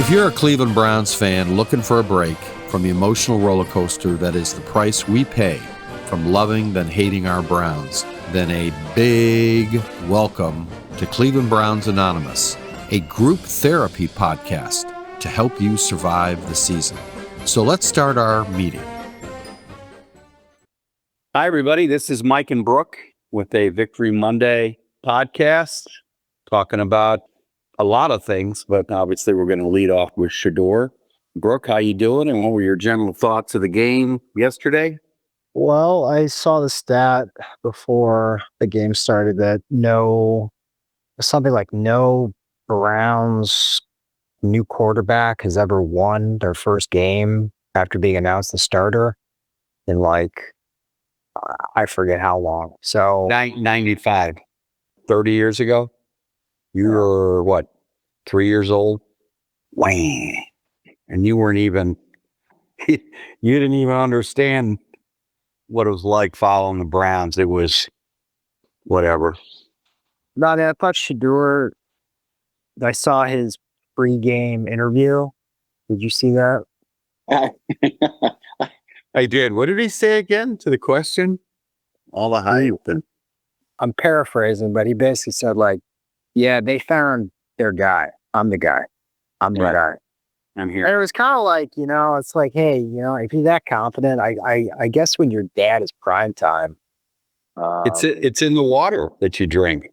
If you're a Cleveland Browns fan looking for a break from the emotional roller coaster that is the price we pay from loving then hating our Browns, then a big welcome to Cleveland Browns Anonymous, a group therapy podcast to help you survive the season. So let's start our meeting. Hi, everybody. This is Mike and Brook with a Victory Monday podcast, talking about a lot of things, but obviously we're going to lead off with Shedeur. Brook, how you doing? And what were your general thoughts of the game yesterday? Well, I saw the stat before the game started that no Browns new quarterback has ever won their first game after being announced the starter in I forget how long. So 95, 30 years ago. You were what, 3 years old? Wham! And you weren't even, you didn't even understand what it was like following the Browns. It was whatever. no, I thought Shedeur, I saw his pre-game interview. Did you see that? I did. What did he say again to the question? All the hype. I'm paraphrasing, but he basically said yeah, they found their guy. I'm the guy. I'm the guy. I'm here. And it was kind of it's like, hey, if you're that confident, I guess when your dad is prime time, It's in the water that you drink.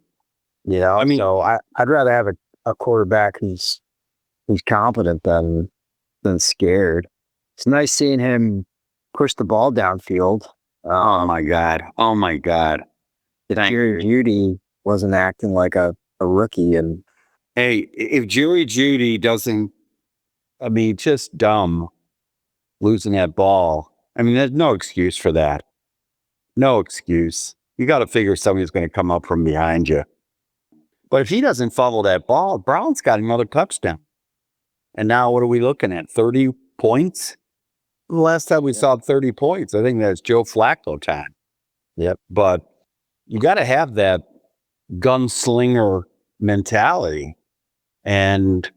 I mean, so I'd rather have a quarterback who's confident than scared. It's nice seeing him push the ball downfield. Oh my God. Jerry Jeudy wasn't acting like a rookie. And hey, if Jerry Jeudy doesn't, just dumb losing that ball. There's no excuse for that. No excuse. You got to figure somebody's going to come up from behind you. But if he doesn't fumble that ball, Brown's got another touchdown. And now what are we looking at? 30 points? The last time we saw 30 points, I think that's Joe Flacco time. Yep. But you got to have that gunslinger mentality. And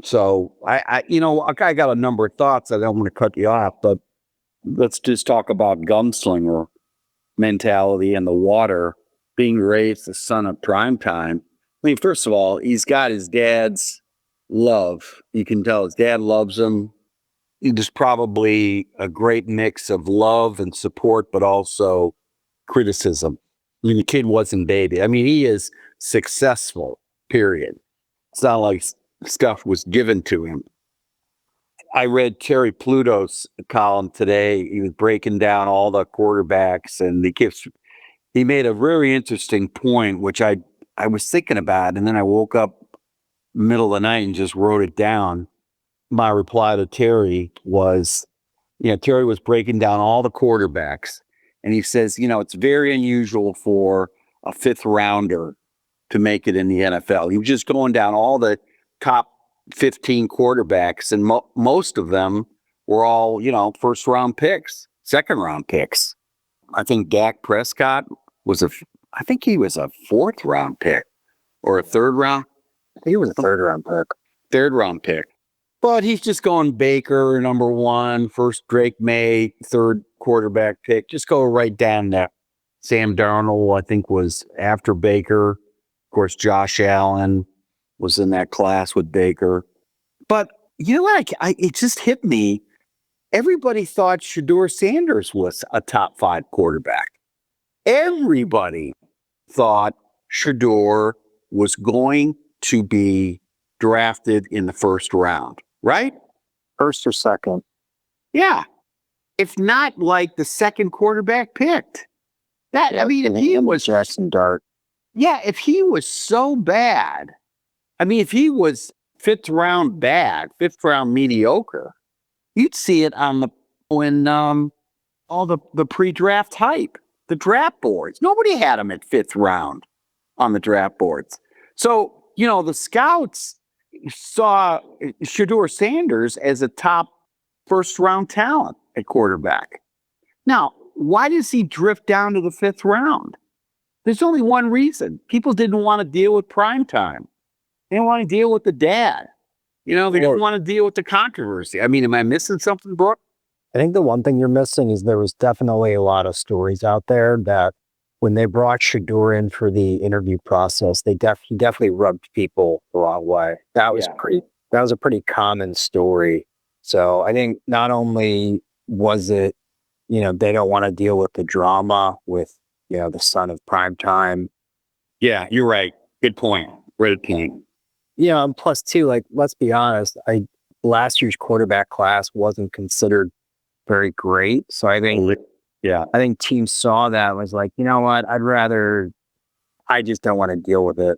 so I got a number of thoughts. I don't want to cut you off, but let's just talk about gunslinger mentality and the water, being raised the son of primetime. First of all, he's got his dad's love. You can tell his dad loves him. There's probably a great mix of love and support, but also criticism. The kid wasn't baby. He is successful, period. It's not like stuff was given to him. I read Terry Pluto's column today. He was breaking down all the quarterbacks, and he made a very interesting point, which I was thinking about, and then I woke up middle of the night and just wrote it down. My reply to Terry was, Terry was breaking down all the quarterbacks, and he says, it's very unusual for a fifth rounder to make it in the NFL. He was just going down all the top 15 quarterbacks, and most of them were all, first round picks, second round picks. I think Dak Prescott I think he was a fourth round pick or a third round. I think it was a third round pick. But he's just going Baker, number one, first Drake May, third quarterback pick. Just go right down there. Sam Darnold, I think, was after Baker. Of course, Josh Allen was in that class with Baker. But you know what? It just hit me. Everybody thought Shedeur Sanders was a top 5 quarterback. Everybody thought Shedeur was going to be drafted in the first round, right? First or second. Yeah. If not the second quarterback picked. If he was Jackson Dart. Yeah, if he was so bad, if he was fifth round mediocre, you'd see it on all the pre-draft hype, the draft boards. Nobody had him at fifth round on the draft boards. So, the scouts saw Shedeur Sanders as a top first round talent at quarterback. Now, why does he drift down to the fifth round? There's only one reason. People didn't want to deal with primetime. They didn't want to deal with the dad. They don't want to deal with the controversy. I mean, am I missing something, Brook? I think the one thing you're missing is there was definitely a lot of stories out there that when they brought Shedeur in for the interview process, he definitely rubbed people the wrong way. That was a pretty common story. So I think not only was it, they don't want to deal with the drama with, the son of primetime. Yeah, you're right. Good point. Red King. And plus too, like, let's be honest, last year's quarterback class wasn't considered very great. So I think teams saw that and was like, you know what, I just don't want to deal with it.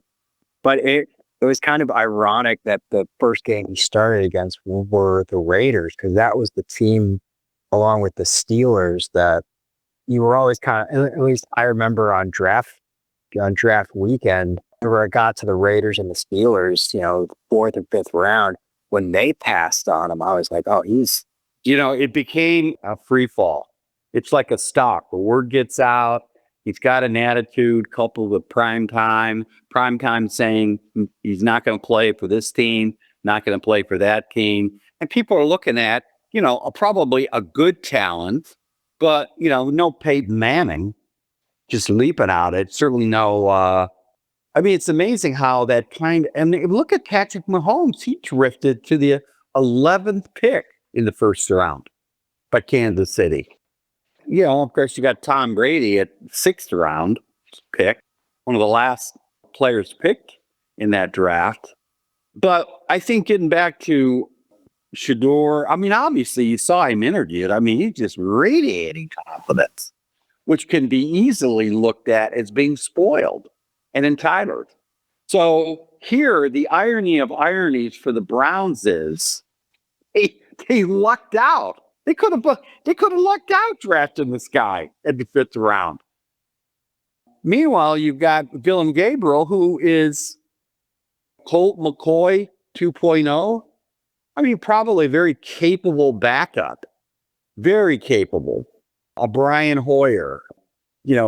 But it was kind of ironic that the first game he started against were the Raiders, because that was the team, along with the Steelers, that you were always kind of, at least I remember on draft weekend, where it got to the Raiders and the Steelers, fourth or fifth round, when they passed on him, I was like, oh, it became a free fall. It's like a stock. The word gets out. He's got an attitude coupled with primetime saying he's not going to play for this team, not going to play for that team. And people are looking at, probably a good talent, but, no Peyton Manning just leaping out. It's certainly no, it's amazing how that and look at Patrick Mahomes. He drifted to the 11th pick in the first round by Kansas City. Of course, you got Tom Brady at 6th round pick, one of the last players picked in that draft. But I think getting back to Shedeur, obviously you saw him interviewed. He's just radiating confidence, which can be easily looked at as being spoiled and entitled. So here, the irony of ironies for the Browns is they lucked out. They could have lucked out drafting this guy at the 5th round. Meanwhile, you've got Dylan Gabriel, who is Colt McCoy 2.0. Probably a very capable backup. Very capable. A Brian Hoyer,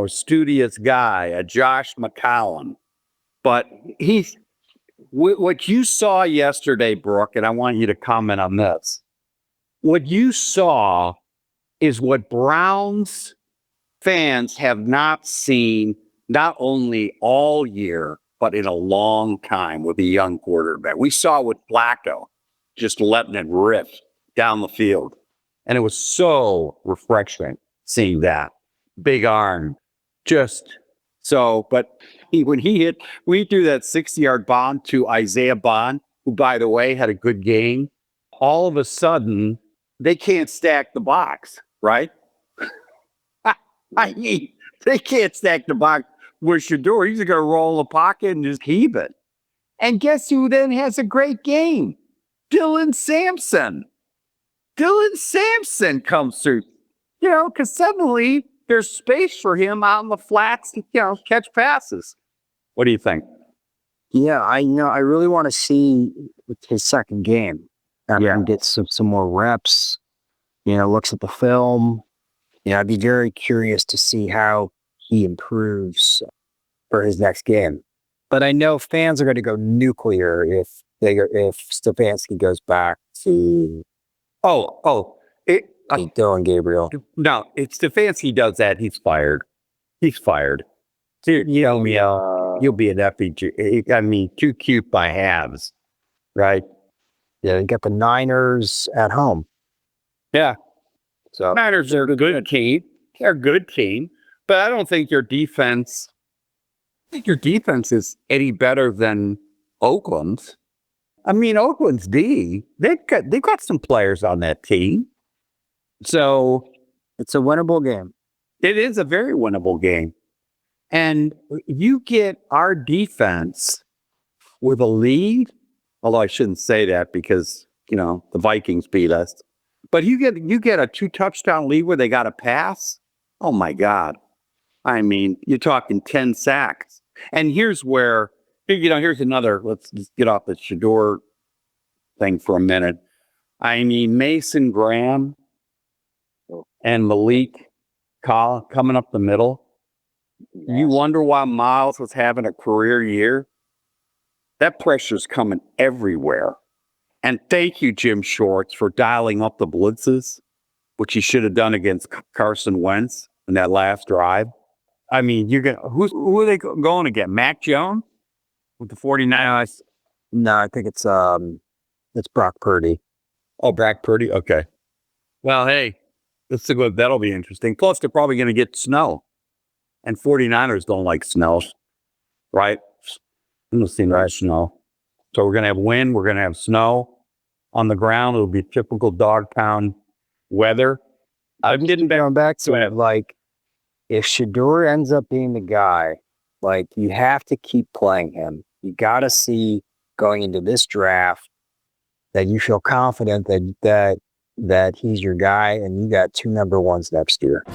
studious guy, a Josh McCown. But what you saw yesterday, Brook, and I want you to comment on this. What you saw is what Browns fans have not seen, not only all year, but in a long time with a young quarterback. We saw with Flacco just letting it rip down the field. And it was so refreshing seeing that. Big arm. But when he threw that 60-yard bomb to Isaiah Bond, who, by the way, had a good game, all of a sudden, they can't stack the box, right? They can't stack the box with Shedeur. He's going to roll in the pocket and just heave it. And guess who then has a great game? Dylan Sampson. Dylan Sampson comes through, because suddenly there's space for him out in the flats to, catch passes. What do you think? Yeah, I really want to see his second game. And get some more reps, looks at the film. I'd be very curious to see how he improves for his next game. But I know fans are going to go nuclear if Stefanski goes back to Dylan Gabriel. No, if Stefanski does that, he's fired. He's fired. You'll be an FEG. Too cute by halves, right? Yeah, you got the Niners at home. Yeah. So Niners are a good team. They're a good team. But I don't think your defense is any better than Oakland's. Oakland's D, they've got some players on that team. So it's a winnable game. It is a very winnable game. And you get our defense with a lead, although I shouldn't say that because, the Vikings beat us. But you get a 2-touchdown lead where they got to pass. Oh, my God. You're talking 10 sacks. And here's where, here's another, let's just get off the Shedeur thing for a minute. Mason Graham and Malik coming up the middle. You wonder why Miles was having a career year? That pressure's coming everywhere. And thank you, Jim Shorts, for dialing up the blitzes, which he should have done against Carson Wentz in that last drive. I mean, who are they going to get? Mac Jones with the 49ers? No, I think it's Brock Purdy. Oh, Brock Purdy? Okay. Well, hey, that'll be interesting. Plus, they're probably going to get snow. And 49ers don't like snow, right? I don't see much snow. So we're going to have wind. We're going to have snow on the ground. It'll be typical dog pound weather. I'm getting back to it. Like, if Shedeur ends up being the guy, like, you have to keep playing him. You got to see going into this draft that you feel confident that he's your guy, and you got 2 number ones next year.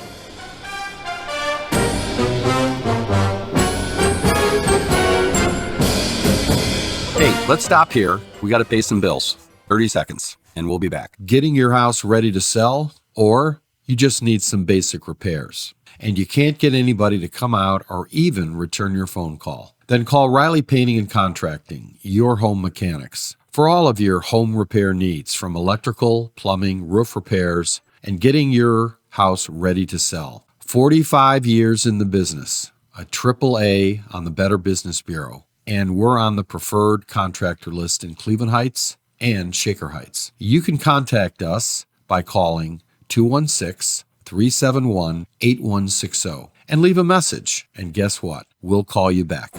Hey, let's stop here. We got to pay some bills. 30 seconds, and we'll be back. Getting your house ready to sell, or you just need some basic repairs, and you can't get anybody to come out or even return your phone call. Then call Riley Painting and Contracting, your home mechanics, for all of your home repair needs, from electrical, plumbing, roof repairs, and getting your house ready to sell. 45 years in the business, a AAA on the Better Business Bureau, and we're on the preferred contractor list in Cleveland Heights and Shaker Heights. You can contact us by calling 216-371-8160 and leave a message. And guess what? We'll call you back.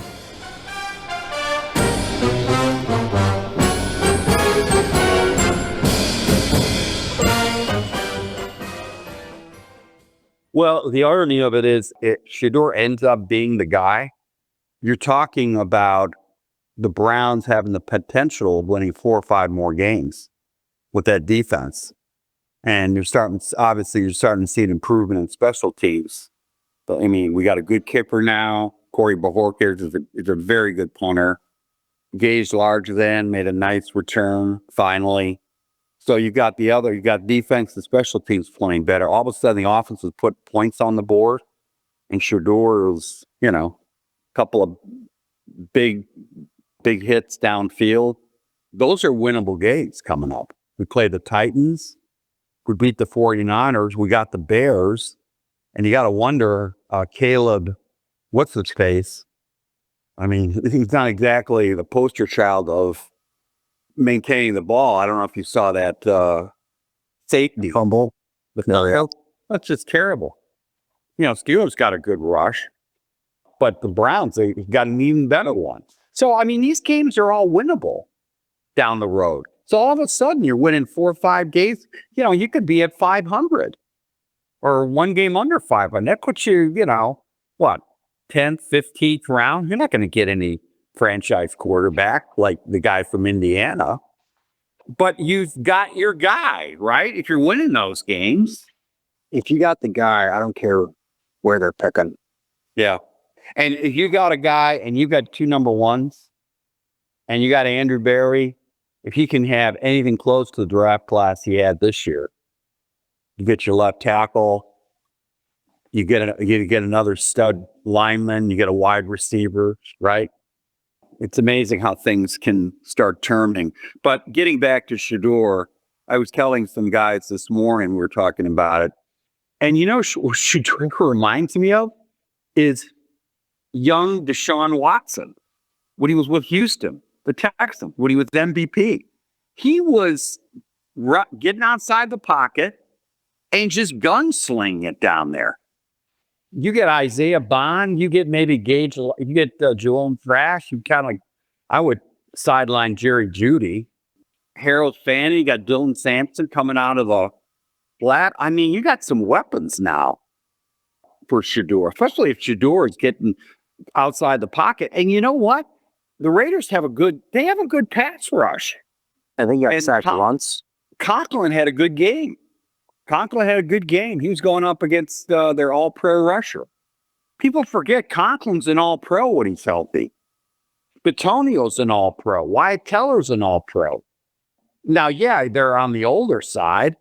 Well, the irony of it is, Shedeur ends up being the guy. You're talking about the Browns having the potential of winning 4 or 5 more games with that defense. And you're starting to see an improvement in special teams. But, I mean, we got a good kicker now. Corey Bajorquez is a very good punter. Gage Large made a nice return, finally. So you got defense and special teams playing better. All of a sudden, the offense has put points on the board. And Shedeur was, a couple of big hits downfield. Those are winnable games coming up. We play the Titans. We beat the 49ers. We got the Bears. And you got to wonder, Caleb, what's his face? I mean, he's not exactly the poster child of maintaining the ball. I don't know if you saw that safety fumble. That's just terrible. Steelers got a good rush, but the Browns, they got an even better one. So, I mean, these games are all winnable down the road. So all of a sudden, you're winning 4 or 5 games. You could be at 500 or 1 game under 500. That puts you, 10th, 15th round. You're not going to get any franchise quarterback like the guy from Indiana. But you've got your guy, right? If you're winning those games. If you got the guy, I don't care where they're picking. Yeah. And if you got a guy and you got 2 number ones and you got Andrew Berry, if he can have anything close to the draft class he had this year, you get your left tackle, you get another stud lineman, you get a wide receiver, right? It's amazing how things can start turning. But getting back to Shedeur, I was telling some guys this morning, we were talking about it. And what Shedeur reminds me of is young Deshaun Watson when he was with Houston, the Texans, when he was MVP. He was getting outside the pocket and just gunslinging it down there. You get Isaiah Bond, you get maybe Gage, you get Jerome Thrash. You kind of I would sideline Jerry Jeudy. Harold Fanning, you got Dylan Sampson coming out of the flat. I mean, you got some weapons now for Shedeur, especially if Shedeur is getting outside the pocket. And you know what? The Raiders have a good pass rush. I think he got sacked once. Conklin had a good game. He was going up against their all-pro rusher. People forget Conklin's an all-pro when he's healthy. Bitonio's an all-pro. Wyatt Teller's an all-pro. Now, yeah, they're on the older side.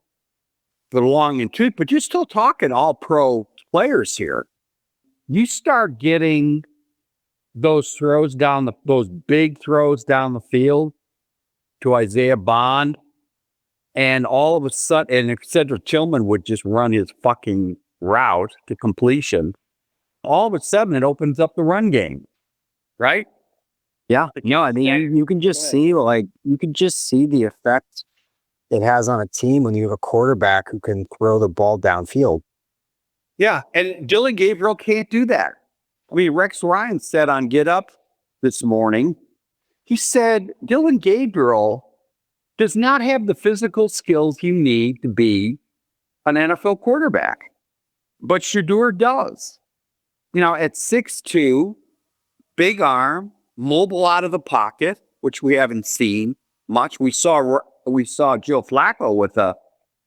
They're long in tooth, but you're still talking all-pro players here. You start getting those big throws down the field, to Isaiah Bond. And all of a sudden, and Cedric Tillman would just run his fucking route to completion. All of a sudden, it opens up the run game, right? Yeah. No, I mean, you can just see, the effect it has on a team when you have a quarterback who can throw the ball downfield. Yeah, and Dylan Gabriel can't do that. I mean, Rex Ryan said on Get Up this morning, he said Dylan Gabriel does not have the physical skills you need to be an NFL quarterback. But Shedeur does. At 6'2", big arm, mobile out of the pocket, which we haven't seen much. We saw Joe Flacco with a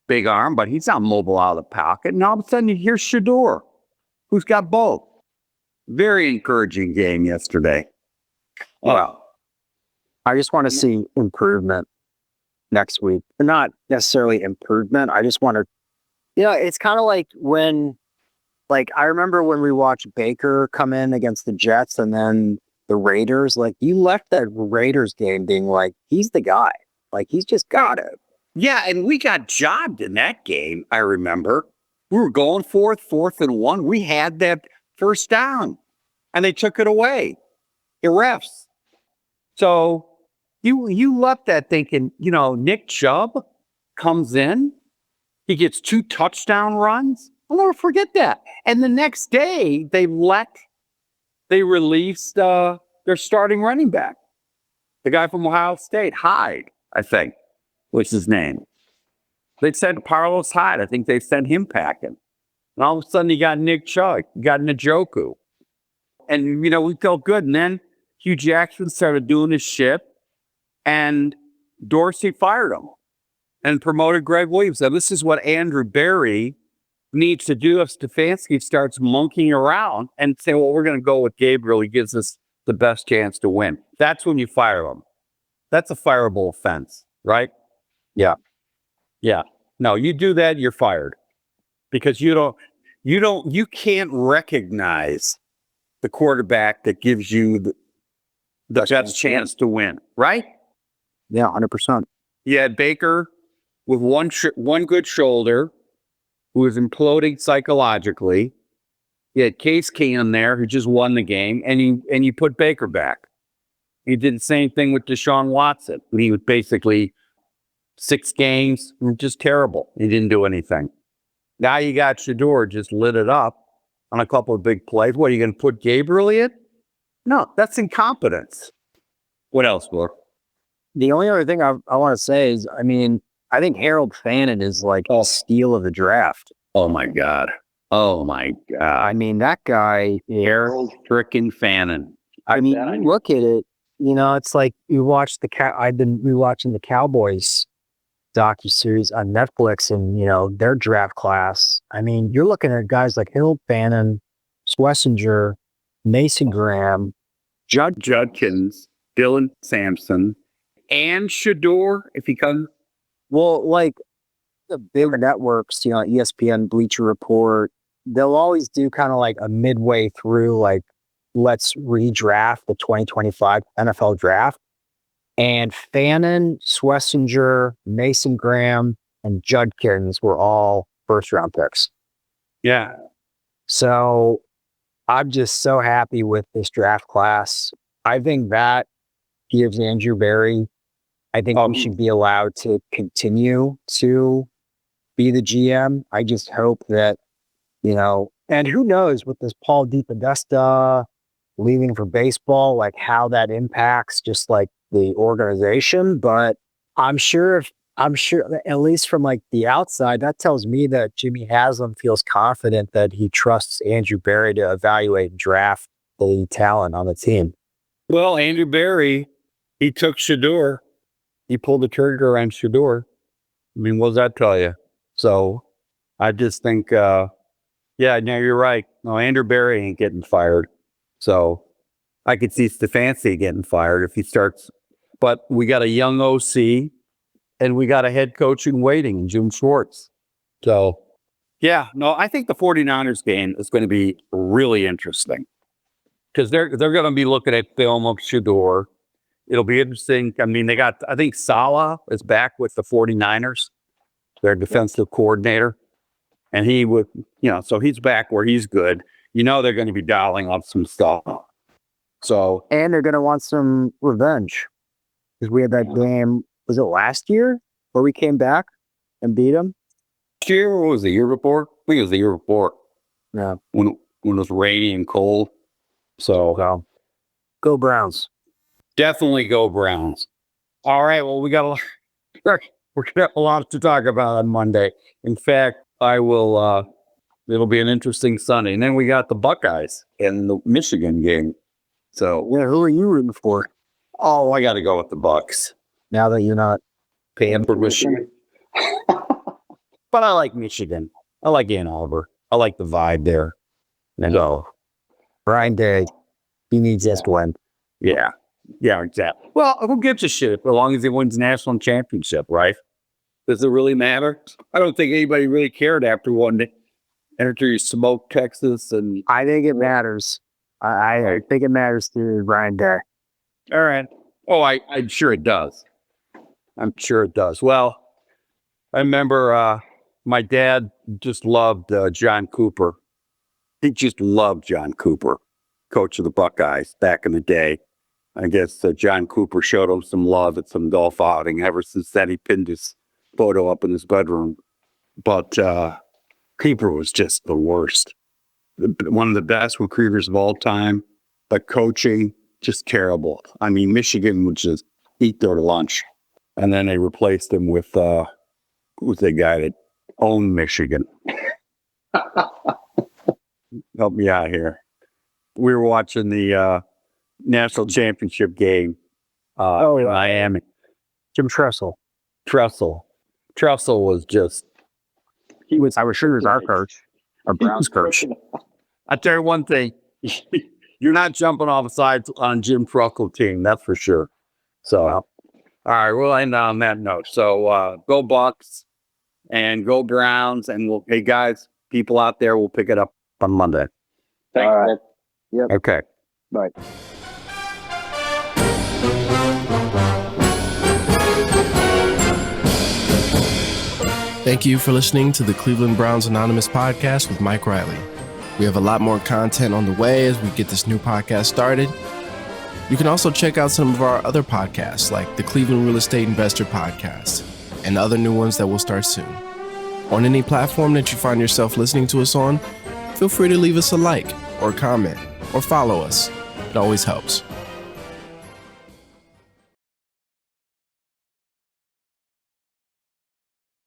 big arm, but he's not mobile out of the pocket. And all of a sudden, here's Shedeur, who's got both. Very encouraging game yesterday. Well, I just want to see improvement next week. Not necessarily improvement. I just want to, it's kind of like when, I remember when we watched Baker come in against the Jets and then the Raiders, you left that Raiders game being like, he's the guy. He's just got it. Yeah, and we got jobbed in that game, I remember. We were going fourth and 1. We had that first down, and they took it away. The refs. So you left that thinking, Nick Chubb comes in. He gets 2 touchdown runs. I'll never forget that. And the next day, they released their starting running back. The guy from Ohio State, Hyde, I think, was his name. They sent Carlos Hyde. I think they sent him packing. And all of a sudden, you got Nick Chubb, you got Njoku. And, we felt good. And then Hugh Jackson started doing his shit, and Dorsey fired him and promoted Greg Williams. Now, this is what Andrew Berry needs to do if Stefanski starts monkeying around and say, well, we're going to go with Gabriel. He gives us the best chance to win. That's when you fire him. That's a fireable offense, right? Yeah. Yeah. No, you do that, you're fired. Because you can't recognize the quarterback that gives you the best chance to win, right? Yeah, 100%. You had Baker with one good shoulder who was imploding psychologically. You had Case Keenum there who just won the game, and you put Baker back. He did the same thing with Deshaun Watson. He was basically 6 games, just terrible. He didn't do anything. Now you got Shedeur just lit it up on a couple of big plays. What, are you going to put Gabriel in? No, that's incompetence. What else, Brook? The only other thing I want to say is, I think Harold Fannin is a steal of the draft. Oh, my God. That guy, Harold frickin' Fannin. You look at it, it's like you watch I've been rewatching the Cowboys docuseries on Netflix and, their draft class. You're looking at guys like Harold Fannin, Schlesinger, Mason Graham, Judkins, Dylan Sampson, and Shedeur, if he comes. Well, the big networks, ESPN, Bleacher Report, they'll always do kind of a midway through, let's redraft the 2025 NFL draft. And Fannin, Schlesinger, Mason Graham, and Judkins were all first-round picks. Yeah. So I'm just so happy with this draft class. I think that gives Andrew Berry, I think we should be allowed to continue to be the GM. I just hope that, and who knows with this Paul DePodesta leaving for baseball, how that impacts just the organization. But I'm sure at least from the outside, that tells me that Jimmy Haslam feels confident that he trusts Andrew Berry to evaluate and draft the talent on the team. Well, Andrew Berry, he took Shedeur. He pulled the trigger on Shedeur. What does that tell you? So I just think, no, you're right. No, Andrew Berry ain't getting fired. So I could see Stefanski getting fired if he starts. But we got a young OC and we got a head coach in waiting, Jim Schwartz. So, I think the 49ers game is going to be really interesting because they're going to be looking at film of Shedeur. it'll be interesting. I mean, I think Salah is back with the 49ers, their defensive coordinator. And he would, so he's back where he's good. They're going to be dialing up some stuff. So, and they're going to want some revenge because we had that game. Was it last year where we came back and beat them? What was the year before? I think it was the year before. Yeah. When it was rainy and cold. So go Browns. Definitely go Browns. All right. Well, we're going to have a lot to talk about on Monday. In fact, it'll be an interesting Sunday. And then we got the Buckeyes in the Michigan game. So yeah, who are you rooting for? Oh, I got to go with the Bucks. Now that you're not paying for Michigan. But I like Michigan. I like Ann Arbor. I like the vibe there. And so, Brian Day, he needs us to win. Yeah. Yeah, exactly. Well, who gives a shit as long as he wins the national championship, right? Does it really matter? I don't think anybody really cared after one day. After you smoked Texas and I think it matters. I think it matters to Brian Day. All right. Oh, I'm sure it does. I'm sure it does. Well, I remember my dad just loved John Cooper. He just loved John Cooper, coach of the Buckeyes back in the day. I guess John Cooper showed him some love at some golf outing. Ever since then, he pinned his photo up in his bedroom. But Cooper was just the worst. One of the best recruiters of all time, but coaching, just terrible. I mean, Michigan would just eat their lunch. And then they replaced him with, who was the guy that owned Michigan? Help me out here. We were watching the national championship game in Miami. Jim Tressel. Tressel was just... I was sure he was our coach, our Browns coach. I'll tell you one thing. You're not jumping off the sides on Jim Tressel team, that's for sure. So, all right, we'll end on that note. So, go Bucks and go Browns. And hey, guys, people out there, we'll pick it up on Monday. Thanks. All right. Yep. Okay. Bye. Thank you for listening to the Cleveland Browns Anonymous podcast with Mike Riley. We have a lot more content on the way as we get this new podcast started. You can also check out some of our other podcasts like the Cleveland Real Estate Investor Podcast and other new ones that will start soon. On any platform that you find yourself listening to us on, feel free to leave us a like or comment or follow us. It always helps.